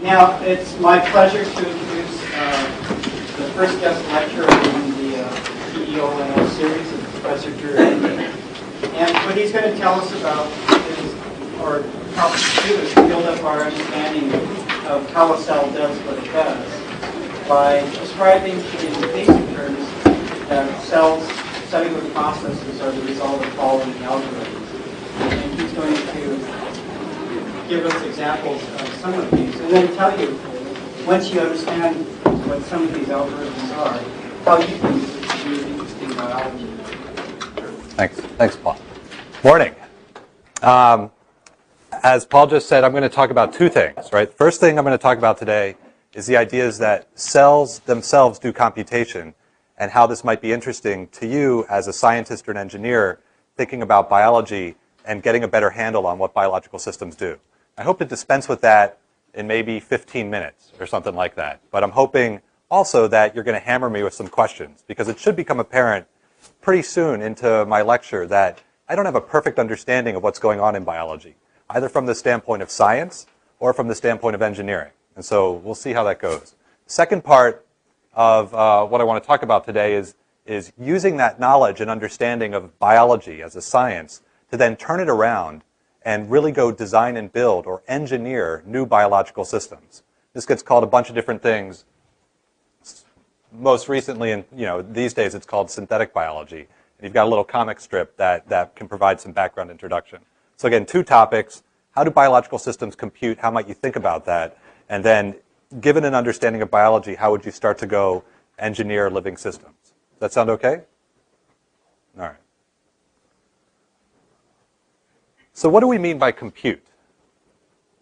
Now, it's my pleasure to introduce the first guest lecturer in the PEONO series, Professor Endy. And what he's going to tell us about is, or help us do, is build up our understanding of how a cell does what it does by describing in basic terms that cellular processes are the result of following algorithms. And he's going to give us examples of some of these, and then tell you, once you understand what some of these algorithms are, how you can use it to do interesting biology. Thanks, Paul. Morning. As Paul just said, I'm going to talk about two things, right? The first thing I'm going to talk about today is the ideas that cells themselves do computation and how this might be interesting to you as a scientist or an engineer thinking about biology and getting a better handle on what biological systems do. I hope to dispense with that in maybe 15 minutes or something like that. But I'm hoping also that you're going to hammer me with some questions, because it should become apparent pretty soon into my lecture that I don't have a perfect understanding of what's going on in biology, either from the standpoint of science or from the standpoint of engineering. And so we'll see how that goes. Second part of what I want to talk about today is using that knowledge and understanding of biology as a science to then turn it around and really go design and build or engineer new biological systems. This gets called a bunch of different things. Most recently, and these days, it's called synthetic biology. And you've got a little comic strip that can provide some background introduction. So again, two topics. How do biological systems compute? How might you think about that? And then, given an understanding of biology, how would you start to go engineer living systems? Does that sound okay? All right. So what do we mean by compute?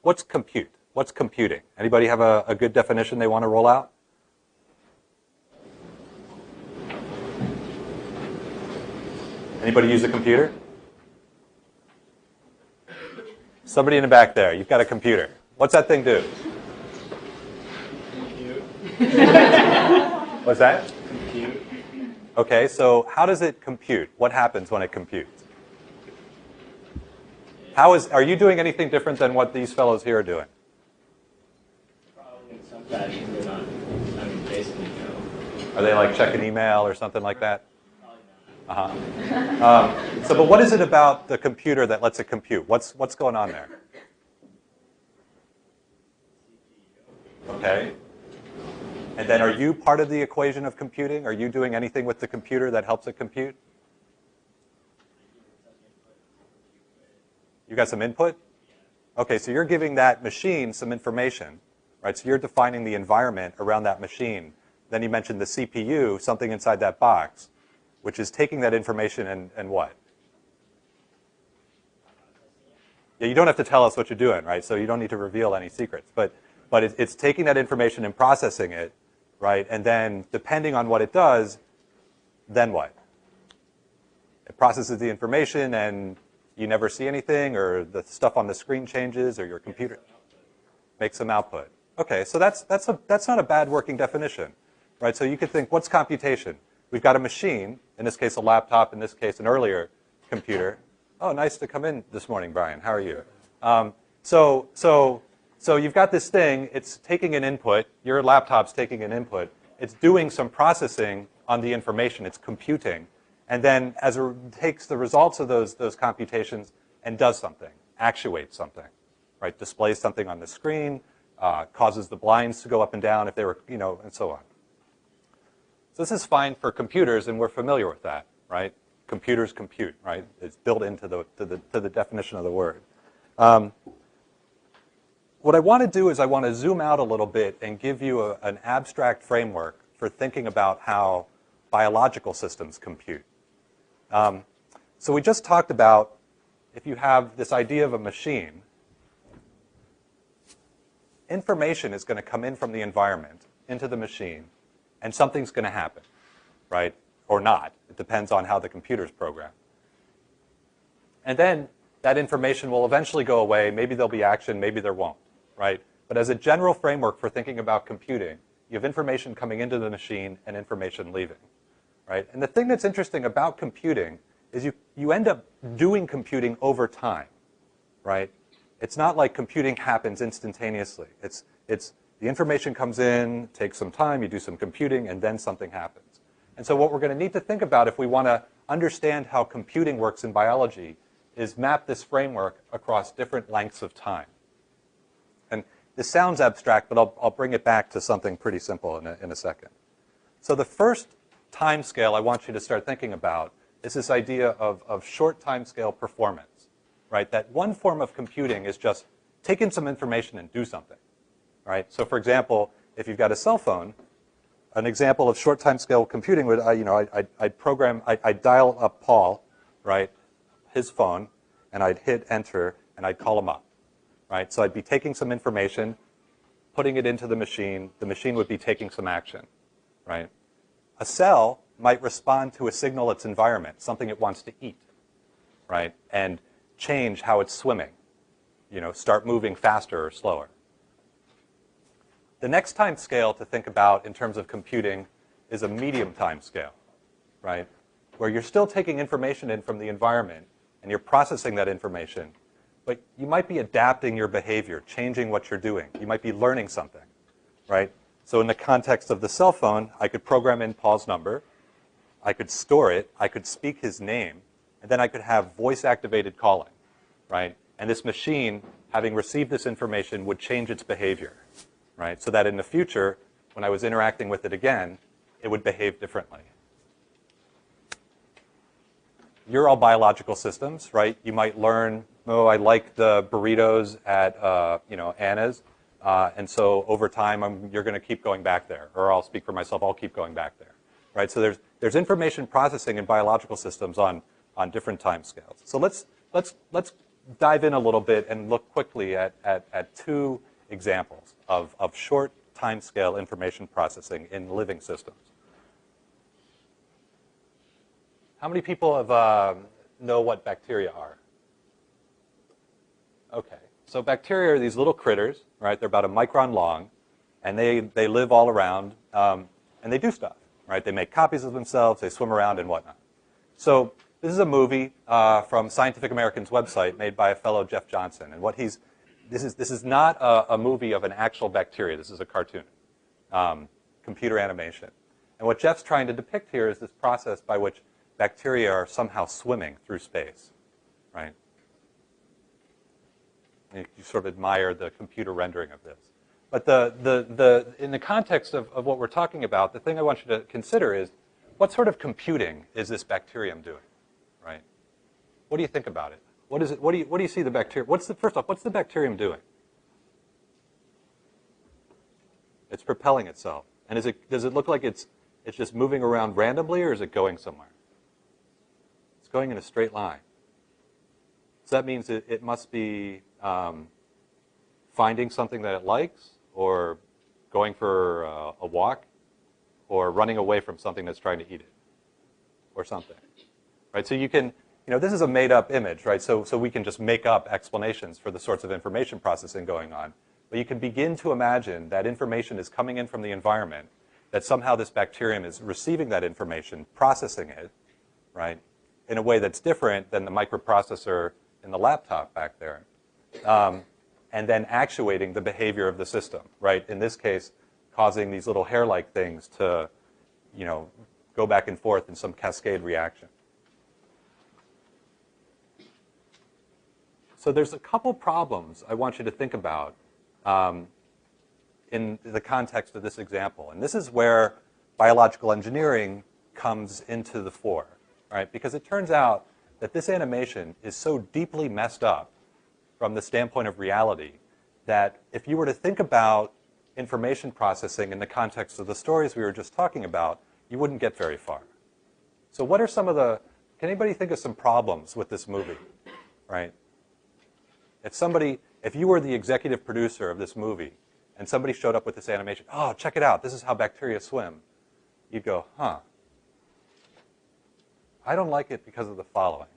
What's compute? What's computing? Anybody have a good definition they want to roll out? Anybody use a computer? Somebody in the back there, you've got a computer. What's that thing do? Compute. What's that? Compute. Okay, so how does it compute? What happens when it computes? Are you doing anything different than what these fellows here are doing? Probably in some fashion, but not basically no. Are they like checking email or something like that? Probably not. But what is it about the computer that lets it compute? What's going on there? Okay. And then are you part of the equation of computing? Are you doing anything with the computer that helps it compute? You got some input? Okay, so you're giving that machine some information, right? So you're defining the environment around that machine. Then you mentioned the CPU, something inside that box, which is taking that information and what? Yeah, you don't have to tell us what you're doing, right? So you don't need to reveal any secrets. But it's taking that information and processing it, right? And then depending on what it does, then what? It processes the information and you never see anything, or the stuff on the screen changes, or your computer makes some output. Okay, so that's not a bad working definition, right? So you could think, what's computation? We've got a machine, in this case a laptop, in this case an earlier computer. Oh, nice to come in this morning, Brian. How are you? So you've got this thing. It's taking an input. Your laptop's taking an input. It's doing some processing on the information. It's computing. And then as it takes the results of those computations and does something, actuates something, right? Displays something on the screen, causes the blinds to go up and down if they were, and so on. So this is fine for computers, and we're familiar with that, right? Computers compute, right? It's built into the definition of the word. What I want to do is I want to zoom out a little bit and give you an abstract framework for thinking about how biological systems compute. So we just talked about if you have this idea of a machine, information is going to come in from the environment into the machine, and something's going to happen, right? Or not. It depends on how the computer's programmed. And then that information will eventually go away. Maybe there'll be action, maybe there won't, right? But as a general framework for thinking about computing, you have information coming into the machine and information leaving, right? And the thing that's interesting about computing is you end up doing computing over time, right? It's not like computing happens instantaneously. It's the information comes in, takes some time, you do some computing, and then something happens. And so what we're going to need to think about if we want to understand how computing works in biology is map this framework across different lengths of time. And this sounds abstract, but I'll bring it back to something pretty simple in a second. So the first time scale I want you to start thinking about is this idea of short time scale performance, right? That one form of computing is just take in some information and do something, right? So for example, if you've got a cell phone, an example of short time scale computing would, I'd dial up Paul, right, his phone, and I'd hit enter, and I'd call him up, right? So I'd be taking some information, putting it into the machine would be taking some action, right? A cell might respond to a signal its environment, something it wants to eat, right, and change how it's swimming, start moving faster or slower. The next time scale to think about in terms of computing is a medium time scale, right? Where you're still taking information in from the environment and you're processing that information, but you might be adapting your behavior, changing what you're doing. You might be learning something, right? So in the context of the cell phone, I could program in Paul's number, I could store it, I could speak his name, and then I could have voice-activated calling, right? And this machine, having received this information, would change its behavior, right? So that in the future, when I was interacting with it again, it would behave differently. You're all biological systems, right? You might learn, oh, I like the burritos at Anna's, and so over time, you're going to keep going back there. Or I'll speak for myself, I'll keep going back there, right? So there's information processing in biological systems on different time scales. So let's dive in a little bit and look quickly at two examples of short time scale information processing in living systems. How many people know what bacteria are? Okay, so bacteria are these little critters, right? They're about a micron long, and they live all around, and they do stuff, right? They make copies of themselves, they swim around and whatnot. So this is a movie from Scientific American's website made by a fellow, Jeff Johnson, and this is not a movie of an actual bacteria. This is a cartoon, computer animation. And what Jeff's trying to depict here is this process by which bacteria are somehow swimming through space, right? And you sort of admire the computer rendering of this. But in the context of what we're talking about, the thing I want you to consider is what sort of computing is this bacterium doing, right? What do you think about it? What is it? What do you see the bacteria? First off, what's the bacterium doing? It's propelling itself. And does it look like it's just moving around randomly, or is it going somewhere? It's going in a straight line. So that means it must be finding something that it likes, or going for a walk, or running away from something that's trying to eat it, or something, right? So you can, this is a made-up image, right? So we can just make up explanations for the sorts of information processing going on. But you can begin to imagine that information is coming in from the environment, that somehow this bacterium is receiving that information, processing it, right, in a way that's different than the microprocessor in the laptop back there, and then actuating the behavior of the system, right? In this case, causing these little hair-like things to, go back and forth in some cascade reaction. So there's a couple problems I want you to think about in the context of this example. And this is where biological engineering comes into the fore, right? Because it turns out that this animation is so deeply messed up from the standpoint of reality that if you were to think about information processing in the context of the stories we were just talking about, you wouldn't get very far. So what are some of can anybody think of some problems with this movie, right? If you were the executive producer of this movie and somebody showed up with this animation, oh, check it out, this is how bacteria swim, you'd go, huh. I don't like it because of the following.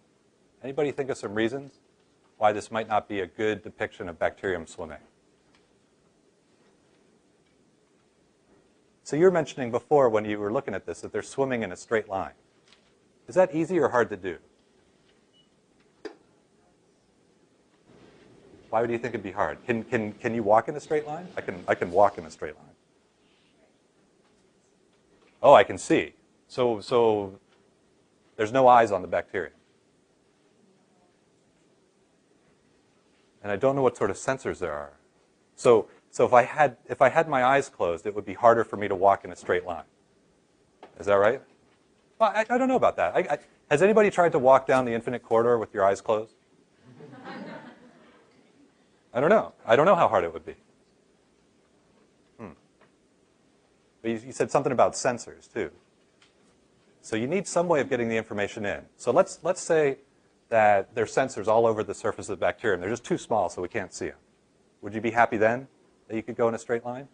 Anybody think of some reasons why this might not be a good depiction of bacterium swimming? So you were mentioning before when you were looking at this that they're swimming in a straight line. Is that easy or hard to do? Why do you think it'd be hard? Can you walk in a straight line? I can walk in a straight line. Oh, I can see. So there's no eyes on the bacterium. And I don't know what sort of sensors there are. So if I had my eyes closed, it would be harder for me to walk in a straight line. Is that right? Well, I don't know about that. Has anybody tried to walk down the infinite corridor with your eyes closed? I don't know. I don't know how hard it would be. But you said something about sensors, too. So you need some way of getting the information in. So let's say that there's sensors all over the surface of the bacterium. They're just too small, so we can't see them. Would you be happy then that you could go in a straight line?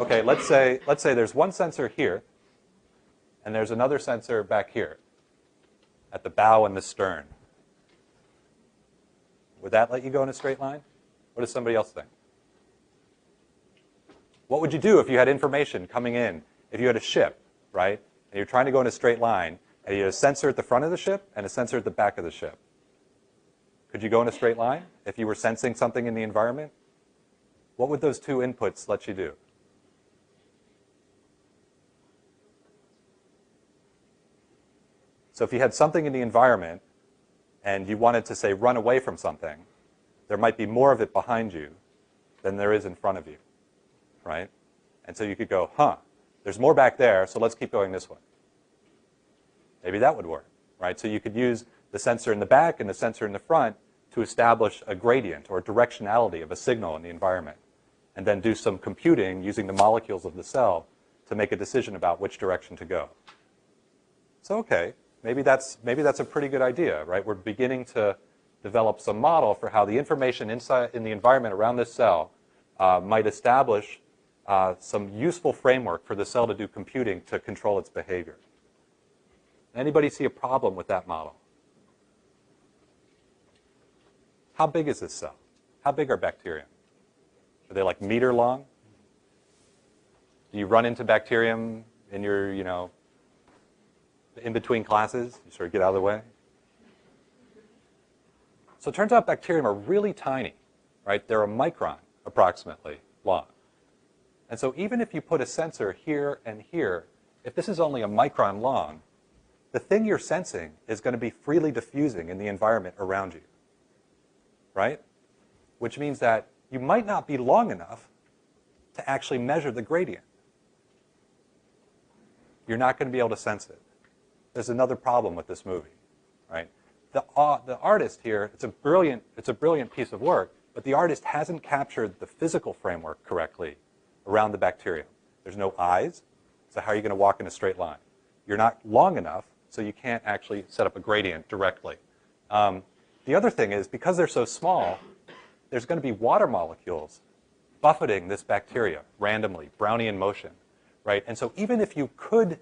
Okay, let's say there's one sensor here, and there's another sensor back here at the bow and the stern. Would that let you go in a straight line? What does somebody else think? What would you do if you had information coming in? If you had a ship, right, and you're trying to go in a straight line, and you had a sensor at the front of the ship and a sensor at the back of the ship? Could you go in a straight line if you were sensing something in the environment? What would those two inputs let you do? So if you had something in the environment and you wanted to, say, run away from something, there might be more of it behind you than there is in front of you, right? And so you could go, there's more back there, so let's keep going this way. Maybe that would work, right? So you could use the sensor in the back and the sensor in the front to establish a gradient or directionality of a signal in the environment, and then do some computing using the molecules of the cell to make a decision about which direction to go. So, okay. Maybe that's a pretty good idea, right? We're beginning to develop some model for how the information inside in the environment around this cell might establish some useful framework for the cell to do computing to control its behavior. Anybody see a problem with that model? How big is this cell? How big are bacteria? Are they like meter long? Do you run into bacterium in your, in between classes? You sort of get out of the way? So it turns out bacterium are really tiny, right? They're a micron, approximately, long. And so even if you put a sensor here and here, if this is only a micron long, the thing you're sensing is going to be freely diffusing in the environment around you, right? Which means that you might not be long enough to actually measure the gradient. You're not going to be able to sense it. There's another problem with this movie, right? The artist here, it's a brilliant piece of work, but the artist hasn't captured the physical framework correctly around the bacterium. There's no eyes, so how are you going to walk in a straight line? You're not long enough, so you can't actually set up a gradient directly. The other thing is, because they're so small, there's going to be water molecules buffeting this bacteria randomly, Brownian motion, right? And so even if you could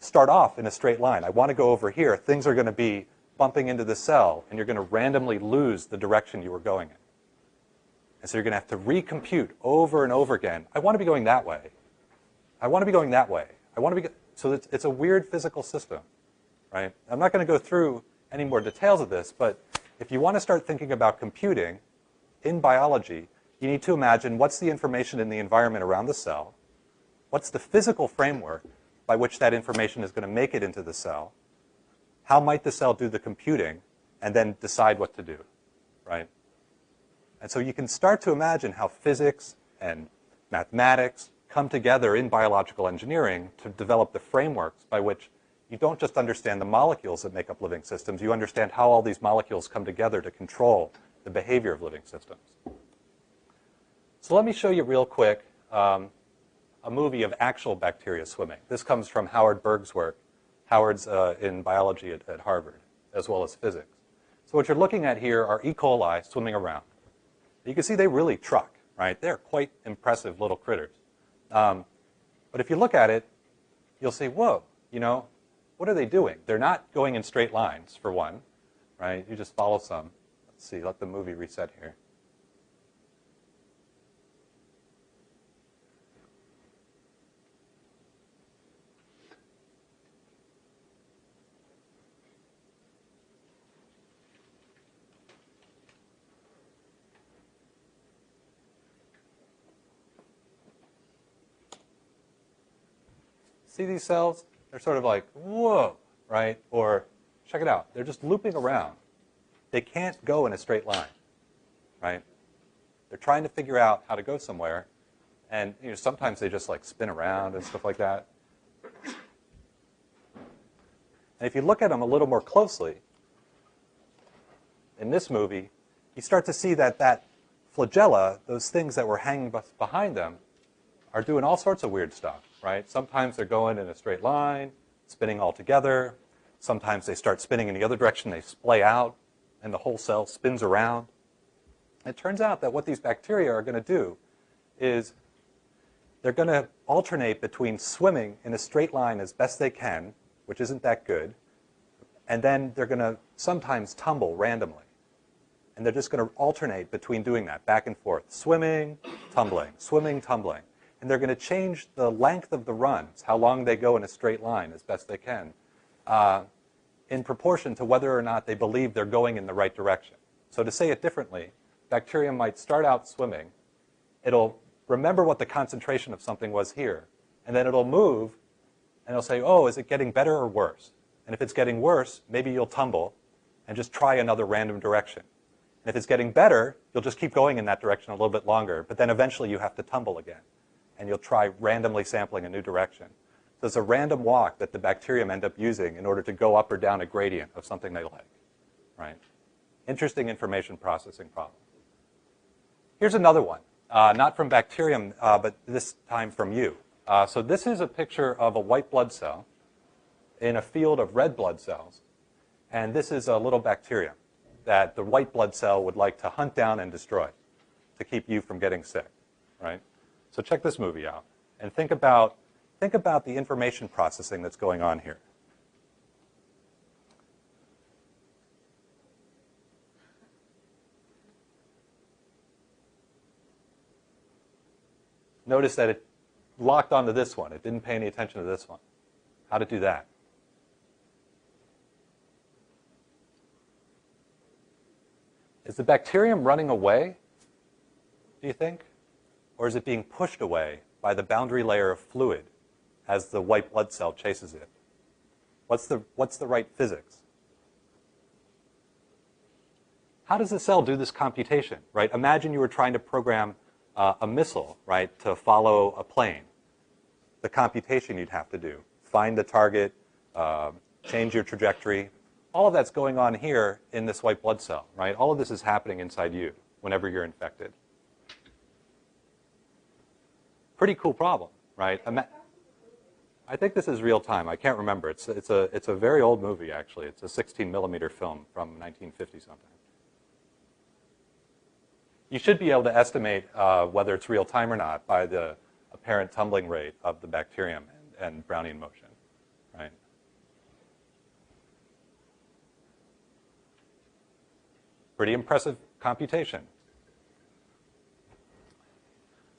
start off in a straight line, I want to go over here, things are going to be bumping into the cell, and you're going to randomly lose the direction you were going in. And so you're going to have to recompute over and over again. I want to be going that way. I want to be going that way. I want to be so it's a weird physical system, right? I'm not going to go through any more details of this, but if you want to start thinking about computing in biology, you need to imagine what's the information in the environment around the cell, what's the physical framework by which that information is going to make it into the cell, how might the cell do the computing, and then decide what to do, right? And so you can start to imagine how physics and mathematics come together in biological engineering to develop the frameworks by which you don't just understand the molecules that make up living systems, you understand how all these molecules come together to control the behavior of living systems. So let me show you real quick a movie of actual bacteria swimming. This comes from Howard Berg's work. Howard's in biology at Harvard, as well as physics. So what you're looking at here are E. coli swimming around. You can see they really truck, right? They're quite impressive little critters. But if you look at it, you'll see, whoa, what are they doing? They're not going in straight lines, for one, right? You just follow some. Let's see, let the movie reset here. See these cells? They're sort of like, whoa, right? Or check it out. They're just looping around. They can't go in a straight line, right? They're trying to figure out how to go somewhere. And sometimes they just like spin around and stuff like that. And if you look at them a little more closely, in this movie, you start to see that that flagella, those things that were hanging behind them, are doing all sorts of weird stuff, right? Sometimes they're going in a straight line, spinning all together. Sometimes they start spinning in the other direction. They splay out, and the whole cell spins around. It turns out that what these bacteria are going to do is they're going to alternate between swimming in a straight line as best they can, which isn't that good, and then they're going to sometimes tumble randomly. And they're just going to alternate between doing that, back and forth, swimming, tumbling, swimming, tumbling. And they're going to change the length of the runs, how long they go in a straight line as best they can, in proportion to whether or not they believe they're going in the right direction. So to say it differently, bacteria might start out swimming. It'll remember what the concentration of something was here, and then it'll move, and it'll say, oh, is it getting better or worse? And if it's getting worse, maybe you'll tumble and just try another random direction. And if it's getting better, you'll just keep going in that direction a little bit longer, but then eventually you have to tumble again, and you'll try randomly sampling a new direction. So it's a random walk that the bacterium end up using in order to go up or down a gradient of something they like, right? Interesting information processing problem. Here's another one, not from bacterium, but this time from you. So this is a picture of a white blood cell in a field of red blood cells, and this is a little bacterium that the white blood cell would like to hunt down and destroy to keep you from getting sick, right? So check this movie out and think about the information processing that's going on here. Notice that it locked onto this one. It didn't pay any attention to this one. How to do that? Is the bacterium running away, do you think? Or is it being pushed away by the boundary layer of fluid as the white blood cell chases it? What's the right physics? How does the cell do this computation, right? Imagine you were trying to program a missile, right, to follow a plane. The computation you'd have to do. Find the target, change your trajectory. All of that's going on here in this white blood cell, right? All of this is happening inside you whenever you're infected. Pretty cool problem, right? I think this is real time. I can't remember. It's a very old movie, actually. It's a 16mm film from 1950 something. You should be able to estimate whether it's real time or not by the apparent tumbling rate of the bacterium and Brownian motion, right? Pretty impressive computation.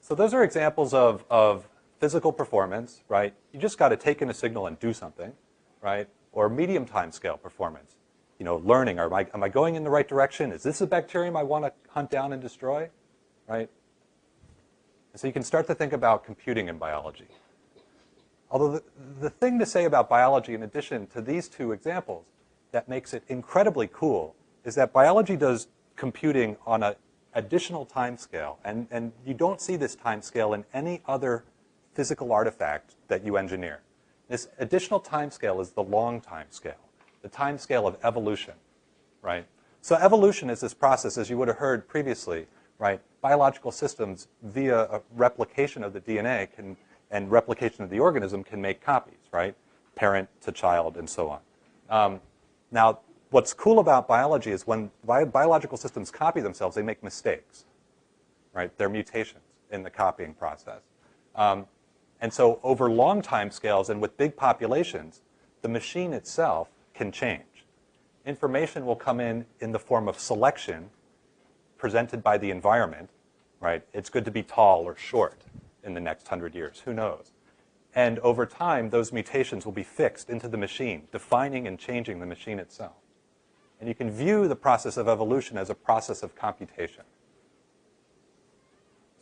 So those are examples of physical performance, right? You just got to take in a signal and do something, right? Or medium time scale performance. You know, learning, am I going in the right direction? Is this a bacterium I want to hunt down and destroy, right? And so you can start to think about computing in biology. Although the thing to say about biology, in addition to these two examples, that makes it incredibly cool is that biology does computing on an additional time scale. And you don't see this time scale in any other physical artifact that you engineer. This additional time scale is the long time scale, the time scale of evolution, right? So evolution is this process, as you would have heard previously, right? Biological systems, via a replication of the DNA and replication of the organism, can make copies, right? Parent to child and so on. Now, what's cool about biology is when biological systems copy themselves, they make mistakes, right? They're mutations in the copying process. And so over long time scales and with big populations, the machine itself can change. Information will come in the form of selection presented by the environment, right? It's good to be tall or short in the next 100 years, who knows? And over time, those mutations will be fixed into the machine, defining and changing the machine itself. And you can view the process of evolution as a process of computation.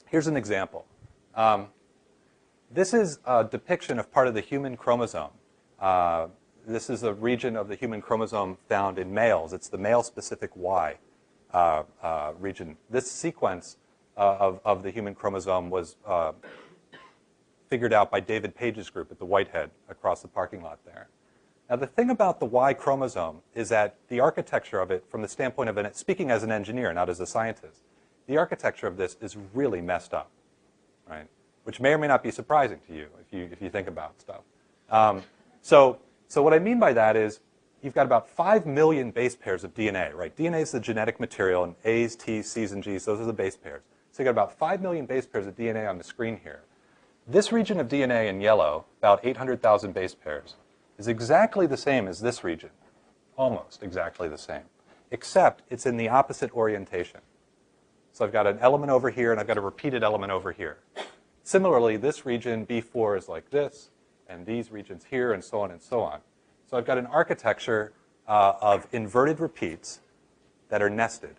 Here's an example. This is a depiction of part of the human chromosome. This is a region of the human chromosome found in males. It's the male-specific Y region. This sequence of the human chromosome was figured out by David Page's group at the Whitehead across the parking lot there. Now, the thing about the Y chromosome is that the architecture of it, from the standpoint of speaking as an engineer, not as a scientist, the architecture of this is really messed up, right? Which may or may not be surprising to you if you think about stuff. So what I mean by that is you've got about 5 million base pairs of DNA, right? DNA is the genetic material, and A's, T's, C's, and G's, those are the base pairs. So you've got about 5 million base pairs of DNA on the screen here. This region of DNA in yellow, about 800,000 base pairs, is exactly the same as this region, almost exactly the same, except it's in the opposite orientation. So I've got an element over here, and I've got a repeated element over here. Similarly, this region, B4, is like this, and these regions here, and so on and so on. So I've got an architecture of inverted repeats that are nested.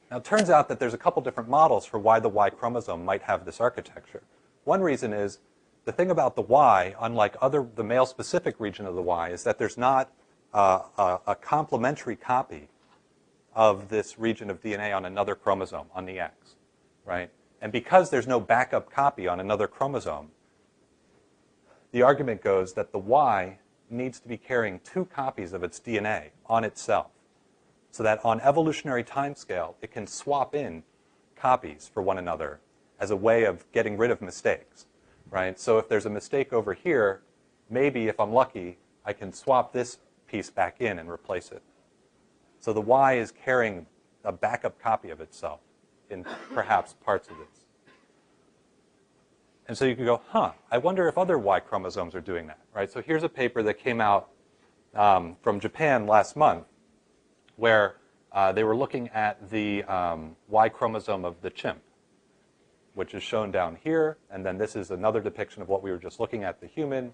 Now, it turns out that there's a couple different models for why the Y chromosome might have this architecture. One reason is the thing about the Y, unlike the male-specific region of the Y, is that there's not a complementary copy of this region of DNA on another chromosome, on the X, right? And because there's no backup copy on another chromosome, the argument goes that the Y needs to be carrying 2 copies of its DNA on itself, so that on evolutionary timescale, it can swap in copies for one another as a way of getting rid of mistakes, right? So if there's a mistake over here, maybe if I'm lucky, I can swap this piece back in and replace it. So the Y is carrying a backup copy of itself in perhaps parts of this. And so you can go, I wonder if other Y chromosomes are doing that, right? So here's a paper that came out from Japan last month where they were looking at the Y chromosome of the chimp, which is shown down here. And then this is another depiction of what we were just looking at, the human.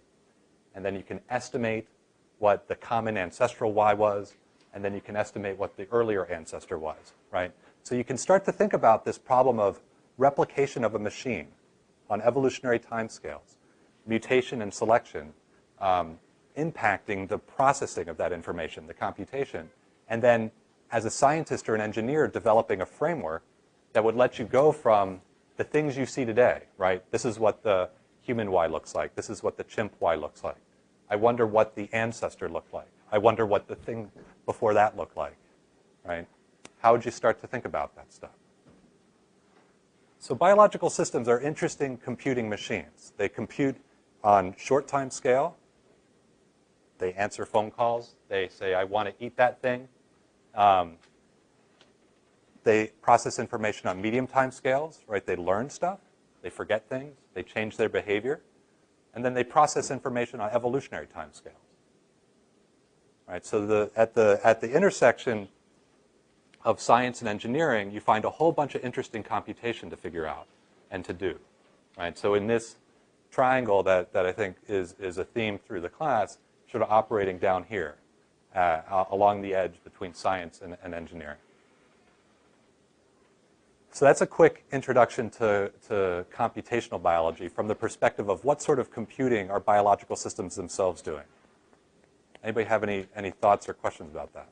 And then you can estimate what the common ancestral Y was. And then you can estimate what the earlier ancestor was, right? So you can start to think about this problem of replication of a machine on evolutionary timescales, mutation and selection, impacting the processing of that information, the computation, and then as a scientist or an engineer developing a framework that would let you go from the things you see today, right? This is what the human Y looks like. This is what the chimp Y looks like. I wonder what the ancestor looked like. I wonder what the thing before that looked like, right? How would you start to think about that stuff? So biological systems are interesting computing machines. They compute on short time scale. They answer phone calls. They say, I want to eat that thing. They process information on medium time scales, right? They learn stuff. They forget things. They change their behavior. And then they process information on evolutionary time scales. Right? So at the intersection of science and engineering, you find a whole bunch of interesting computation to figure out and to do. Right? So in this triangle that I think is a theme through the class, sort of operating down here along the edge between science and engineering. So that's a quick introduction to computational biology from the perspective of what sort of computing are biological systems themselves doing. Anybody have any thoughts or questions about that?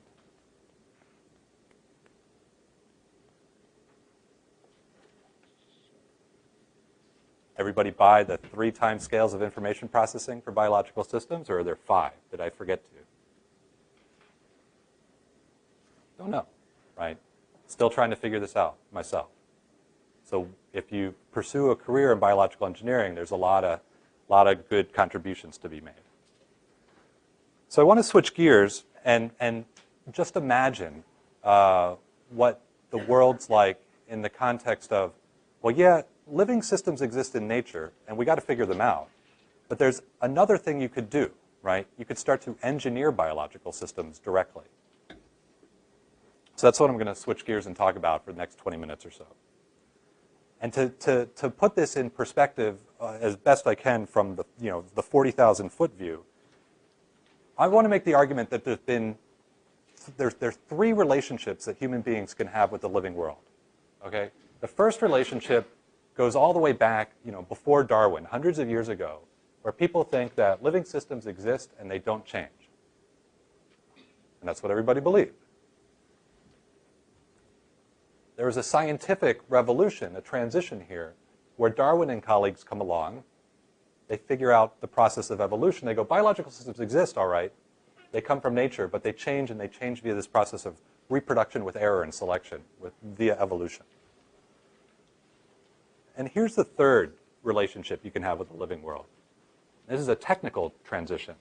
Everybody buy the 3 time scales of information processing for biological systems, or are there 5? Did I forget to? Don't know, right? Still trying to figure this out myself. So if you pursue a career in biological engineering, there's a lot of good contributions to be made. So I want to switch gears and just imagine what the world's like in the context of, well, yeah, living systems exist in nature, and we got to figure them out. But there's another thing you could do, right? You could start to engineer biological systems directly. So that's what I'm going to switch gears and talk about for the next 20 minutes or so. And to put this in perspective as best I can from the 40,000-foot view, I want to make the argument that there's 3 relationships that human beings can have with the living world. Okay? The first relationship goes all the way back, before Darwin, hundreds of years ago, where people think that living systems exist and they don't change. And that's what everybody believed. There was a scientific revolution, a transition here, where Darwin and colleagues come along. They figure out the process of evolution. They go, biological systems exist, all right. They come from nature, but they change, and they change via this process of reproduction with error and selection, via evolution. And here's the third relationship you can have with the living world. This is a technical transition.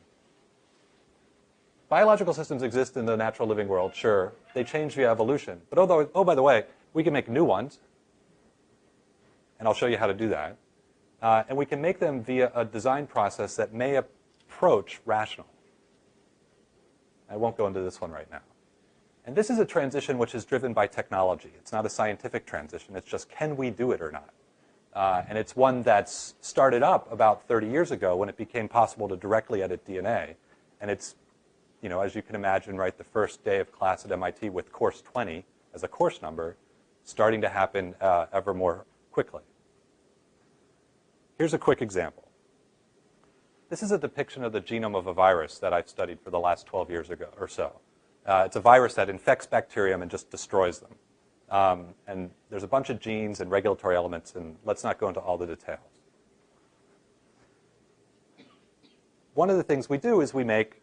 Biological systems exist in the natural living world, sure. They change via evolution. But oh, by the way, we can make new ones. And I'll show you how to do that. And we can make them via a design process that may approach rational. I won't go into this one right now. And this is a transition which is driven by technology. It's not a scientific transition. It's just, can we do it or not? And it's one that's started up about 30 years ago when it became possible to directly edit DNA. And it's, as you can imagine, right, the first day of class at MIT with course 20 as a course number, starting to happen ever more quickly. Here's a quick example. This is a depiction of the genome of a virus that I've studied for the last 12 years ago or so. It's a virus that infects bacterium and just destroys them. And there's a bunch of genes and regulatory elements, and let's not go into all the details. One of the things we do is we make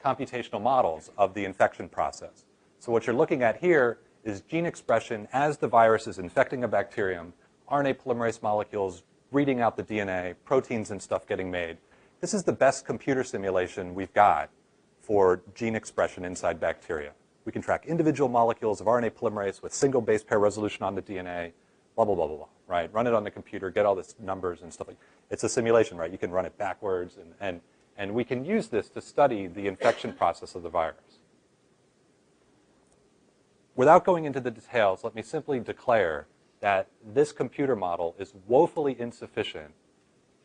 computational models of the infection process. So what you're looking at here is gene expression as the virus is infecting a bacterium, RNA polymerase molecules reading out the DNA, proteins and stuff getting made. This is the best computer simulation we've got for gene expression inside bacteria. We can track individual molecules of RNA polymerase with single base pair resolution on the DNA, blah, blah, blah, blah, blah, right? Run it on the computer, get all this numbers and stuff like that. It's a simulation, right? You can run it backwards, and we can use this to study the infection process of the virus. Without going into the details, let me simply declare that this computer model is woefully insufficient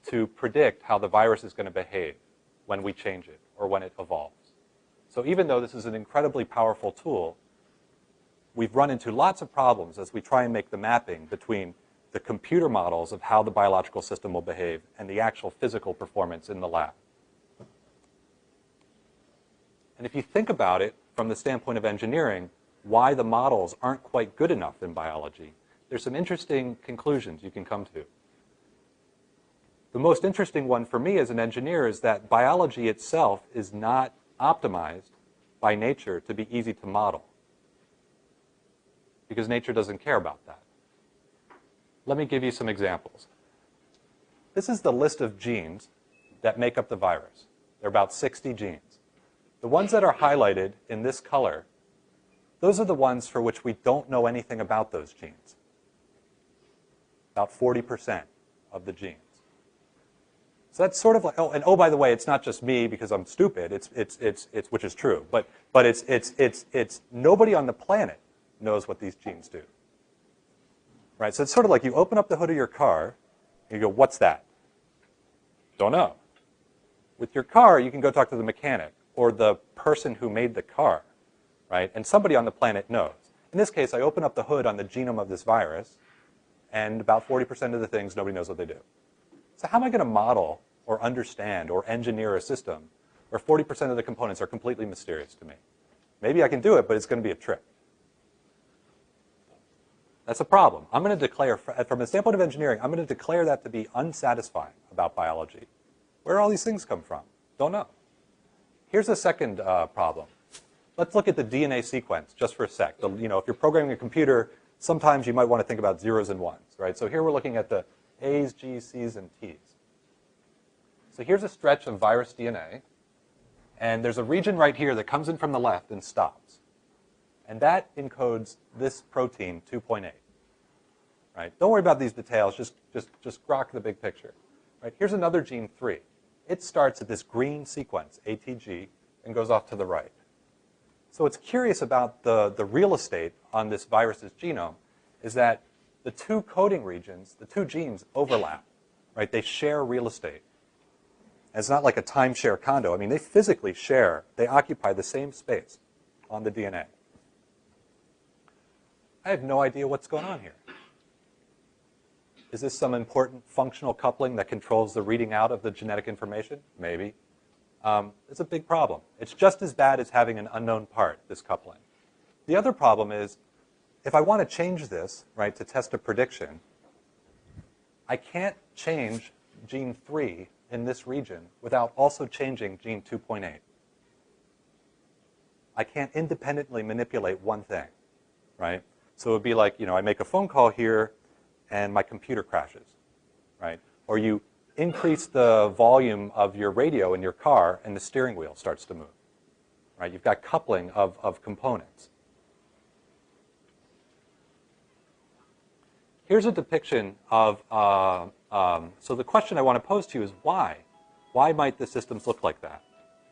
to predict how the virus is going to behave when we change it or when it evolves. So even though this is an incredibly powerful tool, we've run into lots of problems as we try and make the mapping between the computer models of how the biological system will behave and the actual physical performance in the lab. And if you think about it from the standpoint of engineering, why the models aren't quite good enough in biology, there's some interesting conclusions you can come to. The most interesting one for me as an engineer is that biology itself is not optimized by nature to be easy to model, because nature doesn't care about that. Let me give you some examples. This is the list of genes that make up the virus. There are about 60 genes. The ones that are highlighted in this color, those are the ones for which we don't know anything about those genes. About 40% of the genes. So that's sort of like, oh, by the way, it's not just me because I'm stupid. It's which is true, but it's nobody on the planet knows what these genes do. Right? So it's sort of like you open up the hood of your car, and you go, what's that? Don't know. With your car, you can go talk to the mechanic or the person who made the car, right? And somebody on the planet knows. In this case, I open up the hood on the genome of this virus, and about 40% of the things, nobody knows what they do. So how am I going to model or understand or engineer a system where 40% of the components are completely mysterious to me? Maybe I can do it, but it's going to be a trick. That's a problem. I'm going to declare, from the standpoint of engineering, I'm going to declare that to be unsatisfying about biology. Where do all these things come from? Don't know. Here's a second problem. Let's look at the DNA sequence just for a sec. If you're programming a computer, sometimes you might want to think about zeros and ones, right? So here we're looking at the A's, G's, C's, and T's. So here's a stretch of virus DNA, and there's a region right here that comes in from the left and stops. And that encodes this protein 2.8. Right? Don't worry about these details, just grok the big picture. Right? Here's another gene 3. It starts at this green sequence, ATG, and goes off to the right. So what's curious about the real estate on this virus's genome is that the two coding regions, the two genes overlap. Right? They share real estate. And it's not like a timeshare condo. I mean, they physically share. They occupy the same space on the DNA. I have no idea what's going on here. Is this some important functional coupling that controls the reading out of the genetic information? Maybe. It's a big problem. It's just as bad as having an unknown part, this coupling. The other problem is, if I want to change this, right, to test a prediction, I can't change gene 3 in this region without also changing gene 2.8. I can't independently manipulate one thing, right? So it would be like, I make a phone call here and my computer crashes, right? Or you increase the volume of your radio in your car and the steering wheel starts to move, right? You've got coupling of components. Here's a depiction of, so the question I want to pose to you is why? Why might the systems look like that?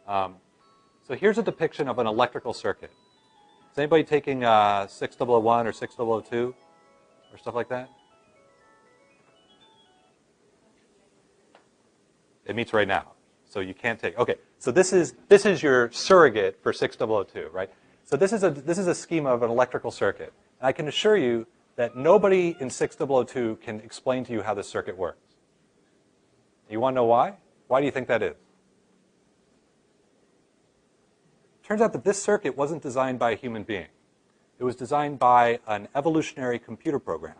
So here's a depiction of an electrical circuit. Is anybody taking 6001 or 6002 or stuff like that? It meets right now, so you can't take. Okay, so this is your surrogate for 6002, right? So this is a schema of an electrical circuit, and I can assure you that nobody in 6002 can explain to you how this circuit works. You want to know why? Why do you think that is? Turns out that this circuit wasn't designed by a human being. It was designed by an evolutionary computer program,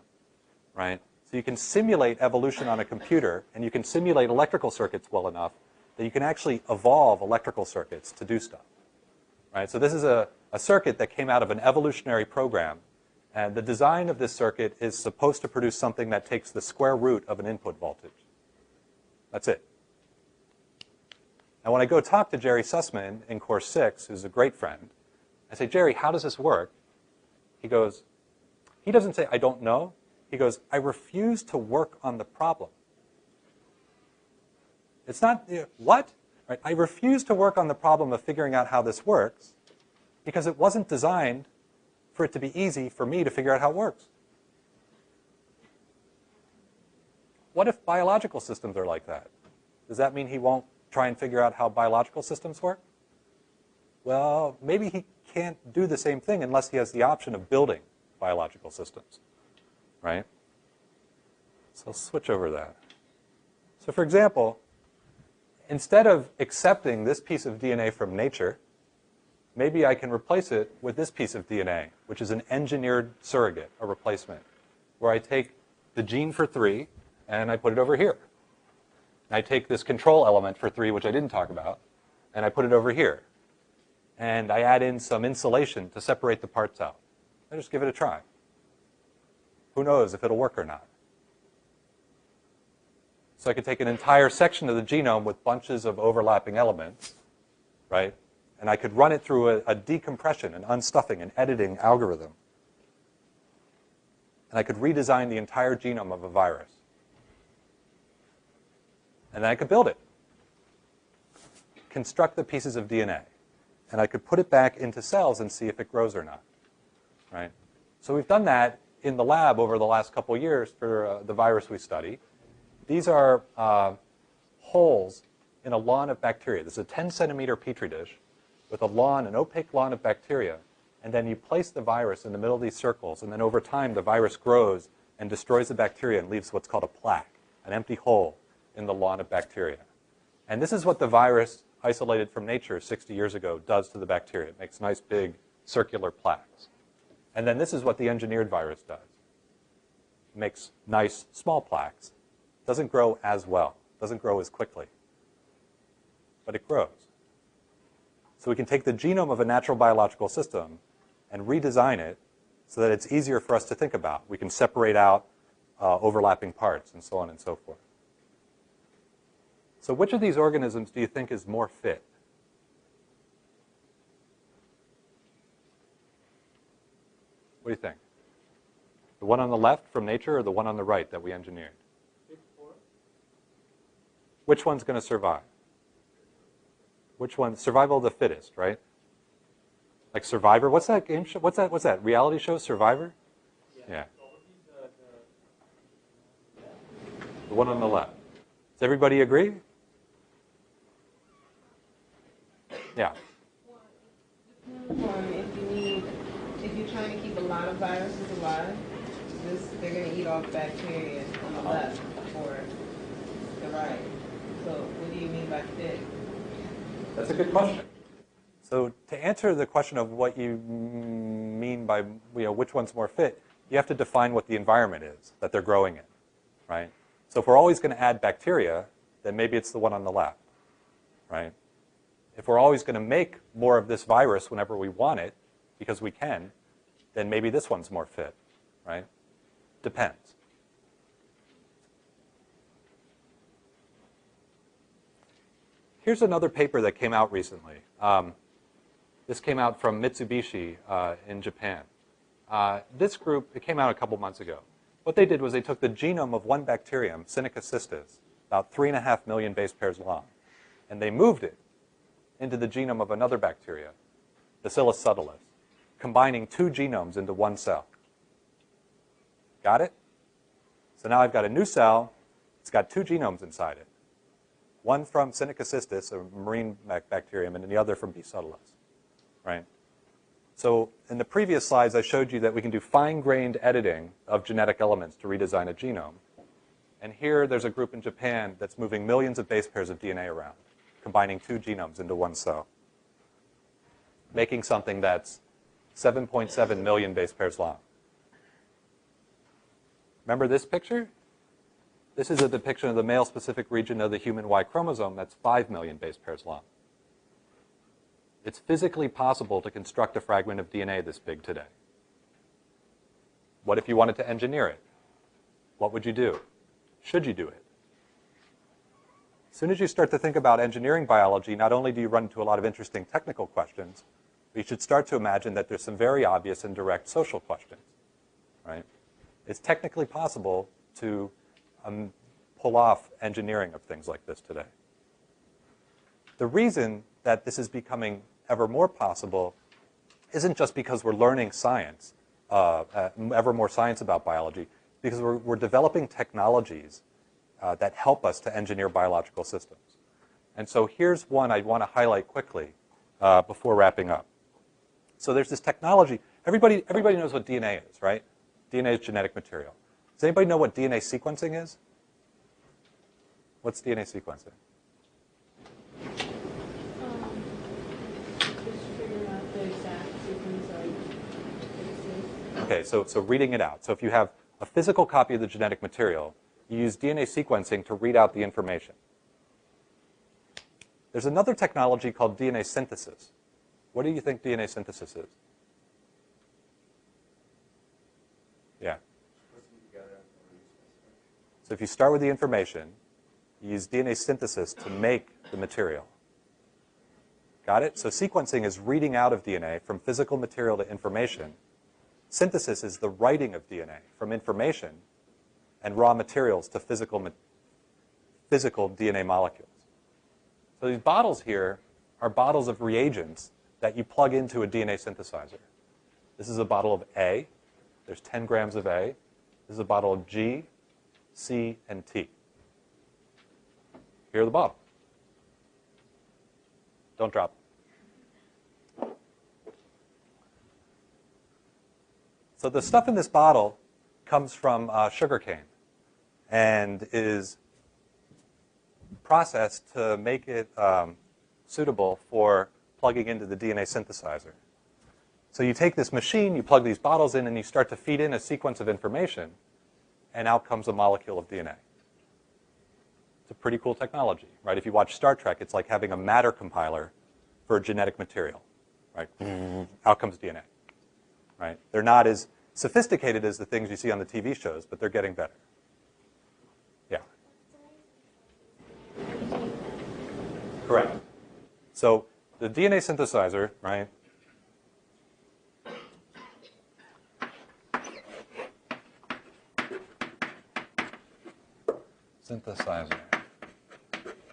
right? So you can simulate evolution on a computer, and you can simulate electrical circuits well enough that you can actually evolve electrical circuits to do stuff, right? So this is a circuit that came out of an evolutionary program, and the design of this circuit is supposed to produce something that takes the square root of an input voltage. That's it. Now, when I go talk to Jerry Sussman in Course 6, who's a great friend, I say, Jerry, how does this work? He doesn't say, I don't know. He goes, I refuse to work on the problem. It's not, what? Right? I refuse to work on the problem of figuring out how this works because it wasn't designed for it to be easy for me to figure out how it works. What if biological systems are like that? Does that mean he won't try and figure out how biological systems work? Well, maybe he can't do the same thing unless he has the option of building biological systems, right? So I'll switch over that. So for example, instead of accepting this piece of DNA from nature, maybe I can replace it with this piece of DNA, which is an engineered surrogate, a replacement, where I take the gene for 3 and I put it over here. I take this control element for 3, which I didn't talk about, and I put it over here. And I add in some insulation to separate the parts out. I just give it a try. Who knows if it'll work or not? So I could take an entire section of the genome with bunches of overlapping elements, right? And I could run it through a decompression, an unstuffing, an editing algorithm. And I could redesign the entire genome of a virus. And then I could build it, construct the pieces of DNA, and I could put it back into cells and see if it grows or not, right? So we've done that in the lab over the last couple of years for the virus we study. These are holes in a lawn of bacteria. This is a 10-centimeter petri dish with a lawn, an opaque lawn of bacteria, and then you place the virus in the middle of these circles, and then over time the virus grows and destroys the bacteria and leaves what's called a plaque, an empty hole in the lawn of bacteria. And this is what the virus, isolated from nature 60 years ago, does to the bacteria. It makes nice big circular plaques. And then this is what the engineered virus does. It makes nice small plaques. Doesn't grow as well, doesn't grow as quickly, but it grows. So we can take the genome of a natural biological system and redesign it so that it's easier for us to think about. We can separate out overlapping parts and so on and so forth. So which of these organisms do you think is more fit? What do you think? The one on the left from nature or the one on the right that we engineered? Which one's going to survive? Which one? Survival of the fittest, right? Like Survivor. What's that game show? What's that? Reality show, Survivor? Yeah. The one on the left. Does everybody agree? Yeah. If you're trying to keep a lot of viruses alive, they're going to eat off bacteria. left or the right. So what do you mean by fit? That's a good question. So to answer the question of what you mean by which one's more fit, you have to define what the environment is that they're growing in, right? So if we're always going to add bacteria, then maybe it's the one on the left, right? If we're always going to make more of this virus whenever we want it, because we can, then maybe this one's more fit, right? Depends. Here's another paper that came out recently. This came out from Mitsubishi in Japan. This group, it came out a couple months ago. What they did was they took the genome of one bacterium, Seneca cystis, about 3.5 million base pairs long, and they moved it into the genome of another bacteria, Bacillus subtilis, combining 2 genomes into one cell. Got it? So now I've got a new cell. It's got 2 genomes inside it. One from Seneca cystis, a marine bacterium, and the other from B. subtilis, right? So in the previous slides, I showed you that we can do fine-grained editing of genetic elements to redesign a genome. And here, there's a group in Japan that's moving millions of base pairs of DNA around, combining 2 genomes into one cell, making something that's 7.7 million base pairs long. Remember this picture? This is a depiction of the male-specific region of the human Y chromosome that's 5 million base pairs long. It's physically possible to construct a fragment of DNA this big today. What if you wanted to engineer it? What would you do? Should you do it? As soon as you start to think about engineering biology, not only do you run into a lot of interesting technical questions, but you should start to imagine that there's some very obvious and direct social questions, right? It's technically possible to pull off engineering of things like this today. The reason that this is becoming ever more possible isn't just because we're learning science, ever more science about biology, because we're developing technologies that help us to engineer biological systems. And so here's one I want to highlight quickly before wrapping up. So there's this technology. Everybody knows what DNA is, right? DNA is genetic material. Does anybody know what DNA sequencing is? What's DNA sequencing? Just figuring out the exact sequence of Okay, so reading it out. So if you have a physical copy of the genetic material, you use DNA sequencing to read out the information. There's another technology called DNA synthesis. What do you think DNA synthesis is? Yeah. So if you start with the information, you use DNA synthesis to make the material. Got it? So sequencing is reading out of DNA from physical material to information. Synthesis is the writing of DNA from information and raw materials to physical DNA molecules. So these bottles here are bottles of reagents that you plug into a DNA synthesizer. This is a bottle of A. There's 10 grams of A. This is a bottle of G, C, and T. Here are the bottles. Don't drop them. So the stuff in this bottle comes from sugarcane and is processed to make it suitable for plugging into the DNA synthesizer. So you take this machine, you plug these bottles in, and you start to feed in a sequence of information, and out comes a molecule of DNA. It's a pretty cool technology, right? If you watch Star Trek, it's like having a matter compiler for genetic material, right? Out comes DNA, right? They're not as sophisticated as the things you see on the TV shows, but they're getting better. Yeah. Correct. So the DNA synthesizer, right? Synthesizer.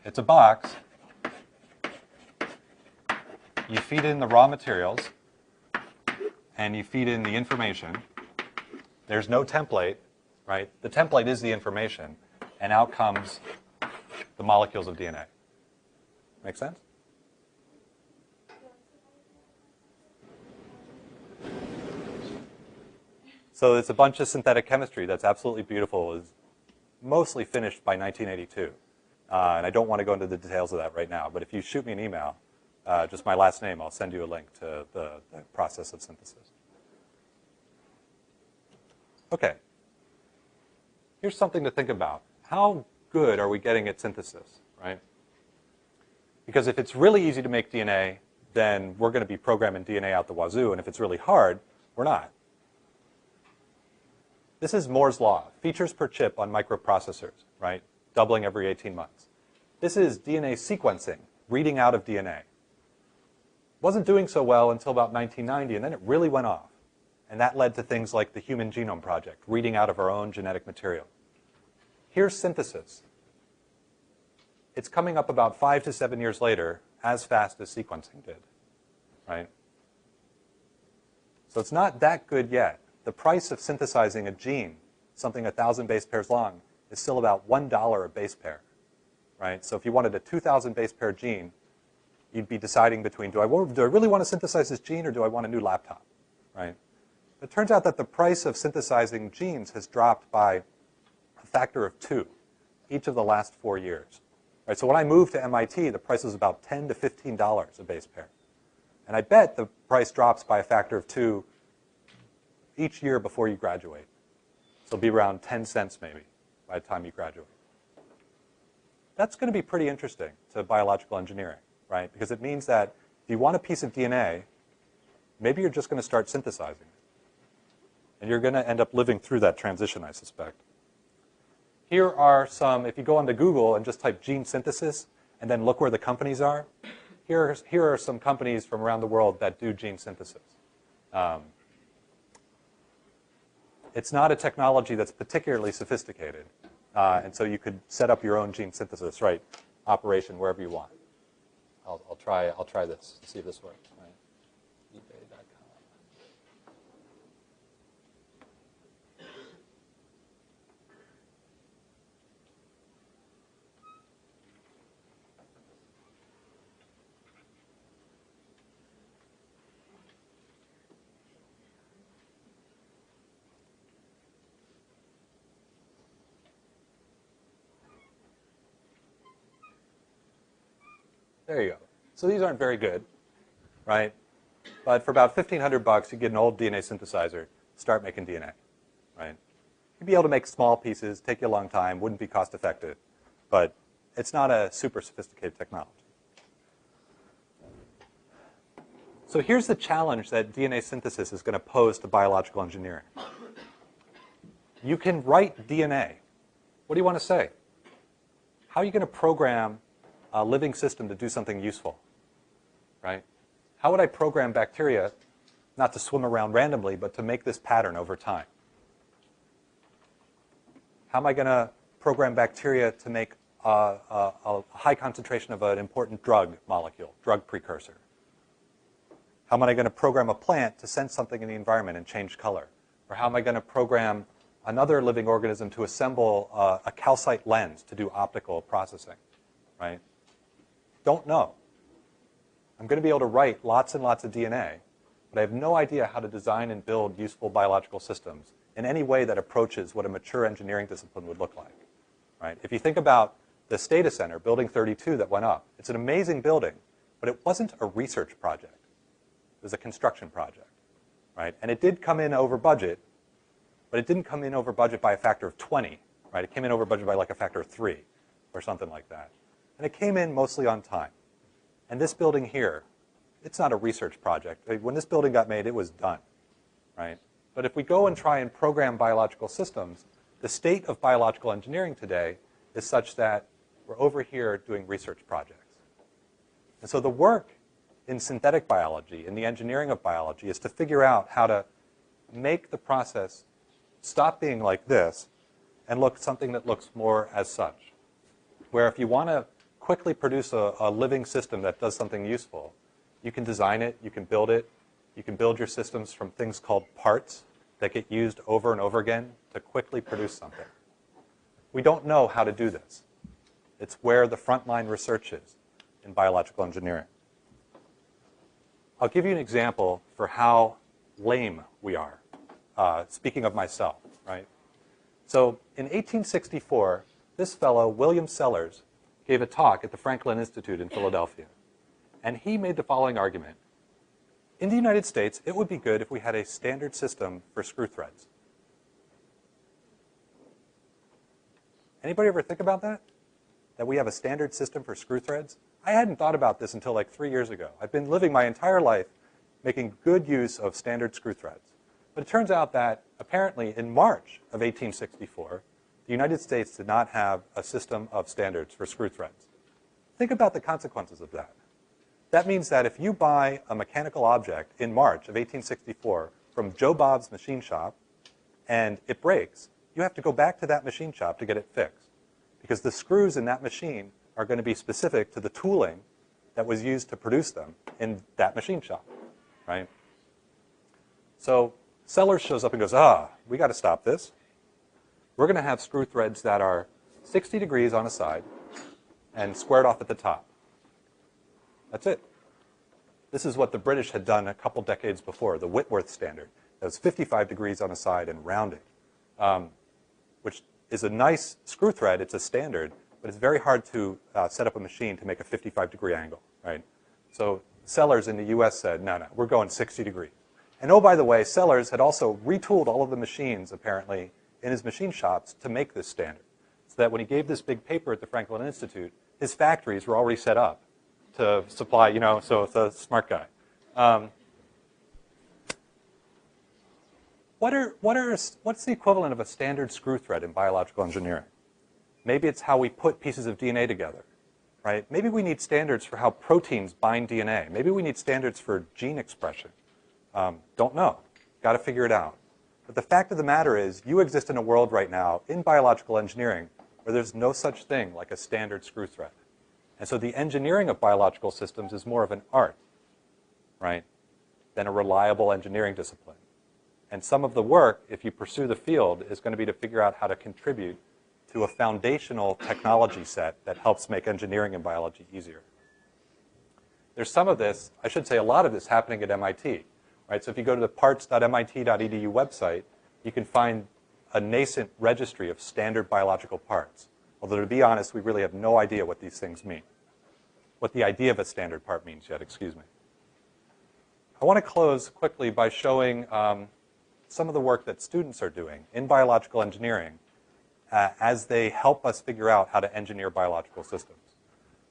It's a box. You feed in the raw materials, and you feed in the information. There's no template, right? The template is the information, and out comes the molecules of DNA. Make sense? So it's a bunch of synthetic chemistry that's absolutely beautiful. mostly finished by 1982. And I don't want to go into the details of that right now, but if you shoot me an email, just my last name, I'll send you a link to the process of synthesis. Okay. Here's something to think about. How good are we getting at synthesis, right? Because if it's really easy to make DNA, then we're going to be programming DNA out the wazoo, and if it's really hard, we're not. This is Moore's law, features per chip on microprocessors, right? Doubling every 18 months. This is DNA sequencing, reading out of DNA. Wasn't doing so well until about 1990, and then it really went off. And that led to things like the Human Genome Project, reading out of our own genetic material. Here's synthesis. It's coming up about 5 to 7 years later, as fast as sequencing did, right? So it's not that good yet. The price of synthesizing a gene, something 1,000 base pairs long, is still about $1 a base pair, right? So if you wanted a 2,000 base pair gene, you'd be deciding between, do I really want to synthesize this gene, or do I want a new laptop, right? It turns out that the price of synthesizing genes has dropped by a factor of 2 each of the last 4 years. Right, so when I moved to MIT, the price was about $10 to $15 a base pair. And I bet the price drops by a factor of 2 each year before you graduate. So it'll be around 10 cents maybe by the time you graduate. That's going to be pretty interesting to biological engineering, right? Because it means that if you want a piece of DNA, maybe you're just going to start synthesizing it. And you're going to end up living through that transition, I suspect. Here are some, if you go onto Google and just type gene synthesis and then look where the companies are, here are some companies from around the world that do gene synthesis. It's not a technology that's particularly sophisticated. And so you could set up your own gene synthesis, right, operation wherever you want. I'll try this to see if this works. Right? eBay.com. There you go. So these aren't very good, right? But for about $1,500, you get an old DNA synthesizer, start making DNA, right? You'd be able to make small pieces, take you a long time, wouldn't be cost effective, but it's not a super sophisticated technology. So here's the challenge that DNA synthesis is going to pose to biological engineering. You can write DNA. What do you want to say? How are you going to program a living system to do something useful, right? How would I program bacteria not to swim around randomly, but to make this pattern over time? How am I going to program bacteria to make a high concentration of an important drug molecule, drug precursor? How am I going to program a plant to sense something in the environment and change color? Or how am I going to program another living organism to assemble a calcite lens to do optical processing, right? Don't know. I'm going to be able to write lots and lots of DNA, but I have no idea how to design and build useful biological systems in any way that approaches what a mature engineering discipline would look like, right? If you think about this data center, Building 32 that went up, it's an amazing building, but it wasn't a research project. It was a construction project, right? And it did come in over budget, but it didn't come in over budget by a factor of 20, right? It came in over budget by like a factor of 3 or something like that. And it came in mostly on time. And this building here, it's not a research project. When this building got made, it was done, right? But if we go and try and program biological systems, the state of biological engineering today is such that we're over here doing research projects. And so the work in synthetic biology, in the engineering of biology, is to figure out how to make the process stop being like this and look something that looks more as such. Where if you want to quickly produce a living system that does something useful, you can design it, you can build it, you can build your systems from things called parts that get used over and over again to quickly produce something. We don't know how to do this. It's where the frontline research is in biological engineering. I'll give you an example for how lame we are, speaking of myself, right? So in 1864, this fellow, William Sellers, gave a talk at the Franklin Institute in Philadelphia. And he made the following argument. In the United States, it would be good if we had a standard system for screw threads. Anybody ever think about that? That we have a standard system for screw threads? I hadn't thought about this until like 3 years ago. I've been living my entire life making good use of standard screw threads. But it turns out that apparently in March of 1864, the United States did not have a system of standards for screw threads. Think about the consequences of that. That means that if you buy a mechanical object in March of 1864 from Joe Bob's machine shop and it breaks, you have to go back to that machine shop to get it fixed. Because the screws in that machine are going to be specific to the tooling that was used to produce them in that machine shop, right? So Sellers shows up and goes, we got to stop this. We're going to have screw threads that are 60 degrees on a side and squared off at the top. That's it. This is what the British had done a couple decades before, the Whitworth standard. That was 55 degrees on a side and rounding, which is a nice screw thread. It's a standard, but it's very hard to set up a machine to make a 55-degree angle, right? So Sellers in the US said, no, we're going 60 degrees. And oh, by the way, Sellers had also retooled all of the machines, apparently, in his machine shops to make this standard. So that when he gave this big paper at the Franklin Institute, his factories were already set up to supply, so it's a smart guy. What's the equivalent of a standard screw thread in biological engineering? Maybe it's how we put pieces of DNA together, right? Maybe we need standards for how proteins bind DNA. Maybe we need standards for gene expression. Don't know. Got to figure it out. But the fact of the matter is, you exist in a world right now in biological engineering where there's no such thing like a standard screw thread. And so the engineering of biological systems is more of an art, right, than a reliable engineering discipline. And some of the work, if you pursue the field, is going to be to figure out how to contribute to a foundational technology set that helps make engineering and biology easier. There's some of this, I should say a lot of this, happening at MIT. Right? So if you go to the parts.mit.edu website, you can find a nascent registry of standard biological parts. Although to be honest, we really have no idea what these things mean. What the idea of a standard part means yet, excuse me. I want to close quickly by showing some of the work that students are doing in biological engineering as they help us figure out how to engineer biological systems.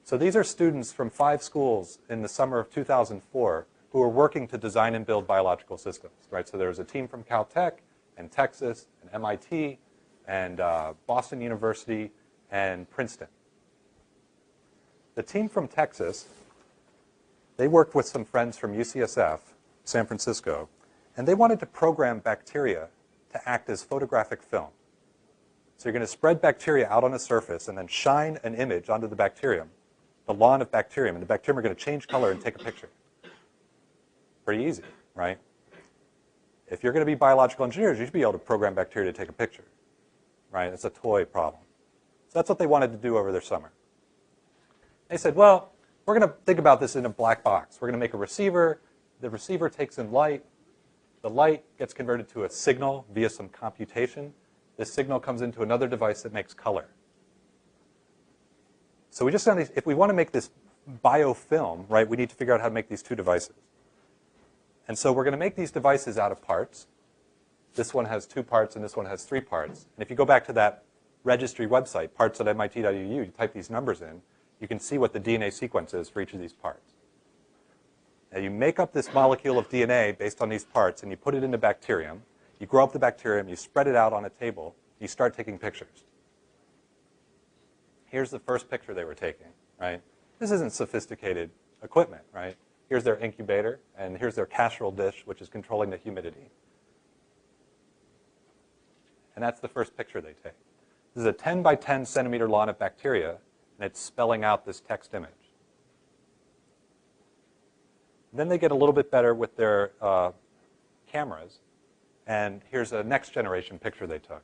So these are students from 5 schools in the summer of 2004 who are working to design and build biological systems, right? So there's a team from Caltech and Texas and MIT and Boston University and Princeton. The team from Texas, they worked with some friends from UCSF, San Francisco, and they wanted to program bacteria to act as photographic film. So you're going to spread bacteria out on a surface and then shine an image onto the bacterium, the lawn of bacterium, and the bacterium are going to change color and take a picture. Pretty easy, right? If you're going to be biological engineers, you should be able to program bacteria to take a picture, right? It's a toy problem. So that's what they wanted to do over their summer. They said, well, we're going to think about this in a black box. We're going to make a receiver. The receiver takes in light. The light gets converted to a signal via some computation. This signal comes into another device that makes color. So we just found these, if we want to make this biofilm, right, we need to figure out how to make these 2 devices. And so we're going to make these devices out of parts. This one has 2 parts and this one has 3 parts. And if you go back to that registry website, parts.mit.edu, you type these numbers in, you can see what the DNA sequence is for each of these parts. Now you make up this molecule of DNA based on these parts and you put it in the bacterium. You grow up the bacterium, you spread it out on a table, you start taking pictures. Here's the first picture they were taking, right? This isn't sophisticated equipment, right? Here's their incubator, and here's their casserole dish, which is controlling the humidity. And that's the first picture they take. This is a 10 by 10 centimeter lawn of bacteria, and it's spelling out this text image. Then they get a little bit better with their cameras, and here's a next generation picture they took.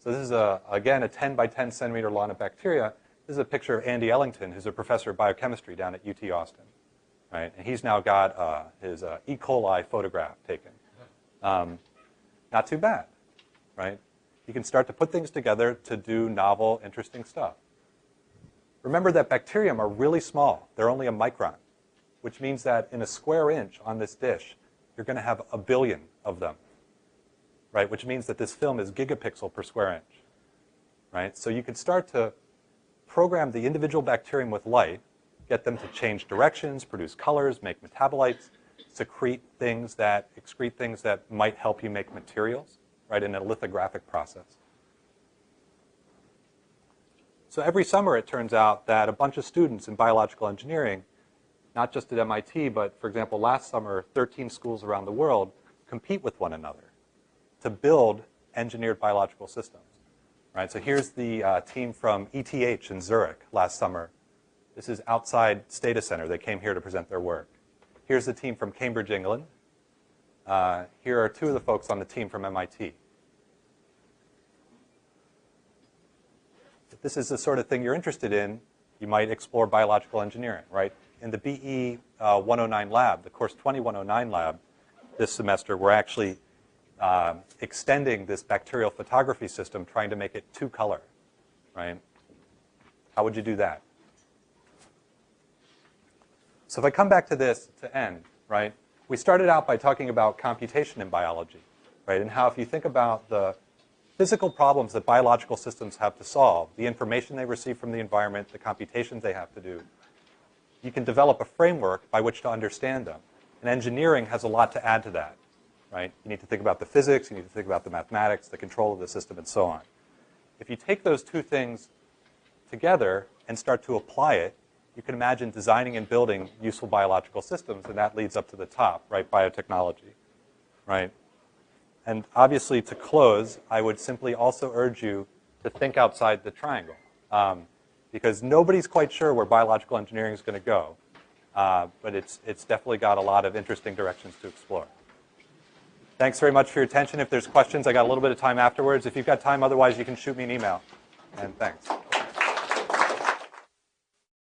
So this is, again, a 10 by 10 centimeter lawn of bacteria. This is a picture of Andy Ellington, who's a professor of biochemistry down at UT Austin. Right? And he's now got his E. coli photograph taken. Not too bad, right? you can start to put things together to do novel, interesting stuff. Remember that bacterium are really small. They're only a micron, which means that in a square inch on this dish, you're going to have a billion of them, right? Which means that this film is gigapixel per square inch, right? So you can start to program the individual bacterium with light, get them to change directions, produce colors, make metabolites, excrete things that might help you make materials, right, in a lithographic process. So every summer, it turns out that a bunch of students in biological engineering, not just at MIT, but for example, last summer, 13 schools around the world compete with one another to build engineered biological systems. Right? So here's the team from ETH in Zurich last summer. This is outside Stata Center. They came here to present their work. Here's the team from Cambridge, England. Here are two of the folks on the team from MIT. If this is the sort of thing you're interested in, you might explore biological engineering, right? In the BE 109 lab, the course 2109 lab, this semester, we're actually extending this bacterial photography system, trying to make it two-color, right? How would you do that? So if I come back to this to end, right? We started out by talking about computation in biology, right? And how if you think about the physical problems that biological systems have to solve, the information they receive from the environment, the computations they have to do, you can develop a framework by which to understand them. And engineering has a lot to add to that, right? You need to think about the physics, you need to think about the mathematics, the control of the system, and so on. If you take those two things together and start to apply it, you can imagine designing and building useful biological systems, and that leads up to the top, right? Biotechnology, right? And obviously, to close, I would simply also urge you to think outside the triangle, because nobody's quite sure where biological engineering is going to go, but it's definitely got a lot of interesting directions to explore. Thanks very much for your attention. If there's questions, I got a little bit of time afterwards. If you've got time, otherwise, you can shoot me an email. And thanks.